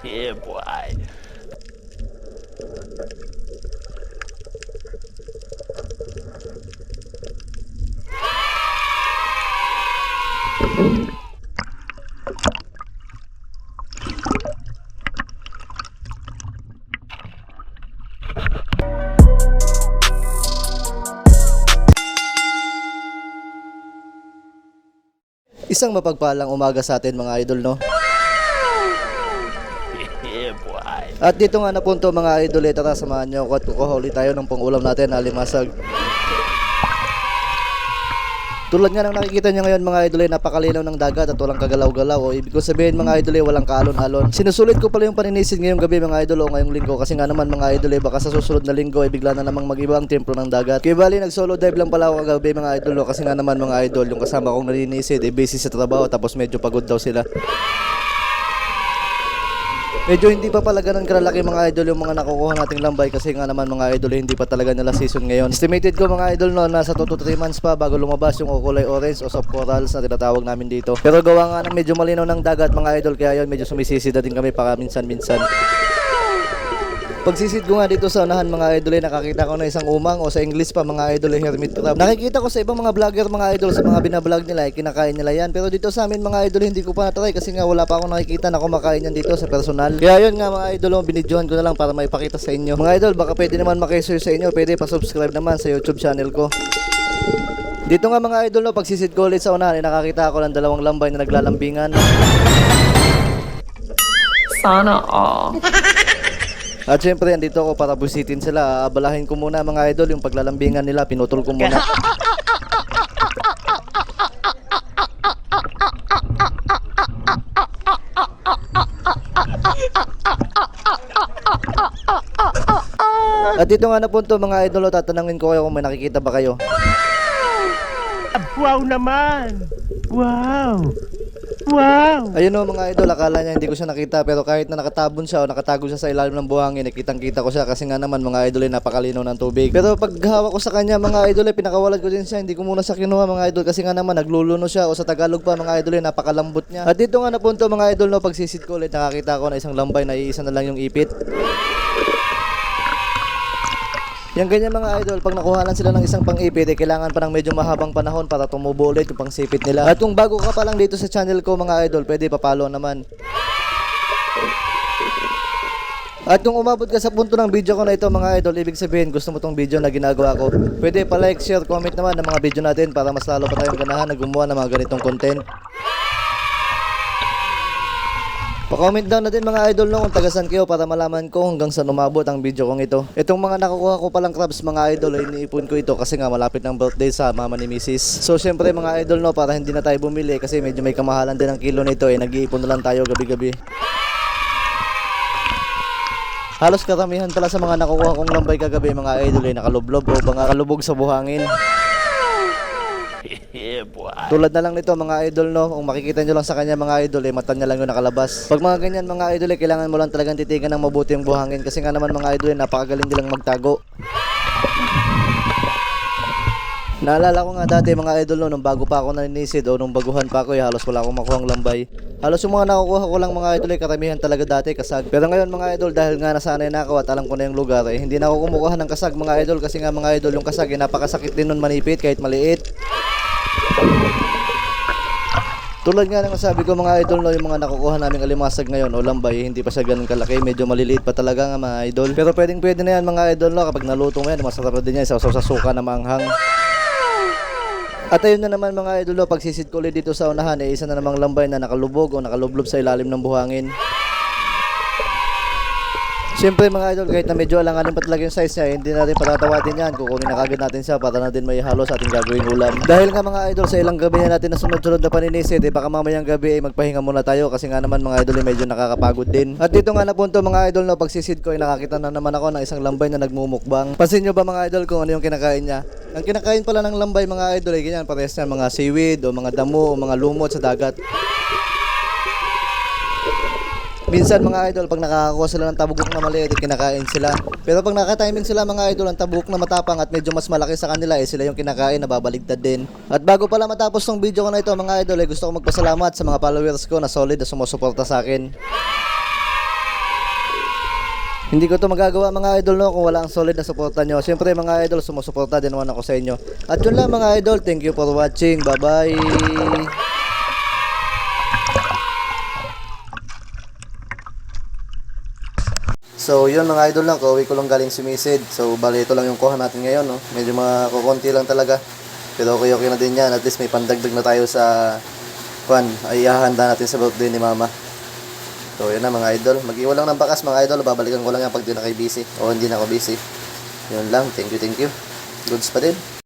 Yeah, boy. Isang mapagpalang umaga sa atin mga idol, no? Yeah, boy. At dito nga na punto mga idol, tara samahan nyo ako at kukuha tayo ng pangulam natin, alimasag. Tulad nga ng nakikita nyo ngayon mga idol, napakalinaw ng dagat at walang kagalaw-galaw. O ibig ko sabihin mga idol, walang kaalon-alon. Sinusulit ko pala yung paninisid ngayong gabi mga idol o ngayong linggo. Kasi nga naman mga idol, baka sa susunod na linggo ay bigla na namang mag-iba ang templo ng dagat. Kaya bali nag-solo dive lang pala ako kagabi mga idol. Kasi nga naman mga idol, yung kasama kong naninisid busy sa trabaho tapos medyo pagod daw sila. Medyo hindi pa pala ganun kalalaki mga idol yung mga nakukuha nating lambay kasi nga naman mga idol hindi pa talaga nila season ngayon. Estimated ko mga idol no, nasa 2 to 3 months pa bago lumabas yung kulay orange o soft corals na tinatawag namin dito. Pero gawa nga ng medyo malinaw ng dagat mga idol kaya yun medyo sumisisi na din kami para minsan-minsan. Pagsisid ko nga dito sa unahan mga idol nakakita ko na isang umang o sa English pa mga idol hermit crab. Nakikita ko sa ibang mga vlogger mga idol sa mga binablog nila kinakain nila yan. Pero dito sa amin mga idol hindi ko pa natry kasi nga wala pa akong nakikita na kumakain yan dito sa personal. Kaya yun nga mga idol binidyohan ko na lang para maipakita sa inyo. Mga idol baka pwede naman makishare sa inyo, pwede pa-subscribe naman sa YouTube channel ko. Dito nga mga idol pagsisid ko ulit sa unahan nakakita ako ng dalawang lambay na naglalambingan. Sana all. At syempre andito ako para busitin sila. Abalahin ko muna mga idol yung paglalambingan nila, pinutol ko muna. At dito nga na punto mga idol, tatanungin ko kayo kung may nakikita ba kayo. Wow naman! Wow! Wow! Ayun o mga idol, akala niya hindi ko siya nakita pero kahit na nakatabon siya o nakatago siya sa ilalim ng buhangin, nakitang kita ko siya kasi nga naman mga idol napakalinaw ng tubig. Pero pag hawak ko sa kanya mga idol pinakawalan ko din siya, hindi ko muna sa kinuha mga idol kasi nga naman nagluluno siya o sa Tagalog pa mga idol napakalambot niya. At dito nga na punto mga idol pagsisid ko ulit nakakita ko na isang lambay na iisa na lang yung ipit. Yung ganyan mga idol, pag nakuhanan sila ng isang pang-ipit, kailangan pa ng medyo mahabang panahon para tumubo ulit yung pang-sipit nila. At kung bago ka pa lang dito sa channel ko mga idol, pwede papalo naman. At kung umabot ka sa punto ng video ko na ito mga idol, ibig sabihin gusto mo tong video na ginagawa ko, pwede pa like, share, comment naman ng mga video natin para mas lalo pa tayong ganahan na gumawa ng mga ganitong content. Pa-comment down na din mga idol kung tagasan kayo para malaman ko hanggang saan umabot ang video kong ito. Itong mga nakukuha ko palang crabs mga idol ay iniipon ko ito kasi nga malapit ng birthday sa mama ni Mrs. So syempre mga idol para hindi na tayo bumili kasi medyo may kamahalan din ang kilo nito nag-iipon na lang tayo gabi-gabi. Halos karamihan pala sa mga nakukuha kong lambay kagabi mga idol nakalublob o mga kalubog sa buhangin. Yeah, boy. Tulad na lang nito mga idol kung makikita nyo lang sa kanya mga idol mata niya lang yung nakalabas. Pag mga ganyan mga idol kailangan mo lang talagang titigan ng mabuti yung buhangin kasi nga naman mga idol napakagaling nilang magtago. Naalala ko nga dati mga idol nung bago pa ako naninisid o nung baguhan pa ako halos wala akong makuhang lambay. Halos yung mga nakukuha ko lang mga idol karamihan talaga dati kasag. Pero ngayon mga idol dahil nga nasanay na ako at alam ko na yung lugar hindi na ako kumukuha ng kasag mga idol kasi nga mga idol yung kasag napakasakit din nun manipit kahit maliit. Tulad nga ng sabi ko mga idol yung mga nakukuha naming alimasag ngayon o lambay hindi pa siya ganun kalaki, medyo maliliit pa talaga nga mga idol. Pero pwede na yan mga idol kapag naluto mo yan masarap din yan sa suka na maanghang. At ayun na naman mga idol pagsisid ko ulit dito sa unahan isa na namang lambay na nakalubog o nakalublob sa ilalim ng buhangin. Siyempre mga idol kahit na medyo alanganin pa talaga yung size niya hindi natin patatawatin yan, kukunin na kagad natin siya para natin may halo sa ating gagawing ulam. Dahil nga mga idol sa ilang gabi na natin na sunod-sunod na paninisid baka mamayang gabi magpahinga muna tayo kasi nga naman mga idol medyo nakakapagod din. At dito nga na punto mga idol pagsisid ko nakakita na naman ako ng isang lambay na nagmumukbang. Pansin nyo ba mga idol kung ano yung kinakain niya? Ang kinakain pala ng lambay mga idol ganyan parehas niyan mga seaweed o mga damo o mga lumot sa dagat. Minsan mga idol, pag nakakakuha sila ng tabugok na maliit, kinakain sila. Pero pag nakatiming sila mga idol, ang tabugok na matapang at medyo mas malaki sa kanila, sila yung kinakain na babaligtad din. At bago pala matapos tong video ko na ito mga idol, gusto ko magpasalamat sa mga followers ko na solid na sumusuporta sa akin. Hindi ko to magagawa mga idol no kung wala ang solid na suporta nyo. Siyempre mga idol, sumusuporta din naman ako sa inyo. At yun lang mga idol, thank you for watching. Bye bye. So yun mga idol lang, kauwi ko lang galing sumisid. So bali ito lang yung kuha natin ngayon no. Medyo mga kukunti lang talaga. Pero okay na din yan. At least may pandagdag na tayo sa ay ihahanda natin sa birthday ni mama. So yun na mga idol, mag-iwan lang ng bakas mga idol, babalikan ko lang yan pag di na kayo busy o hindi na ako busy. Yun lang, thank you. Goods pa din.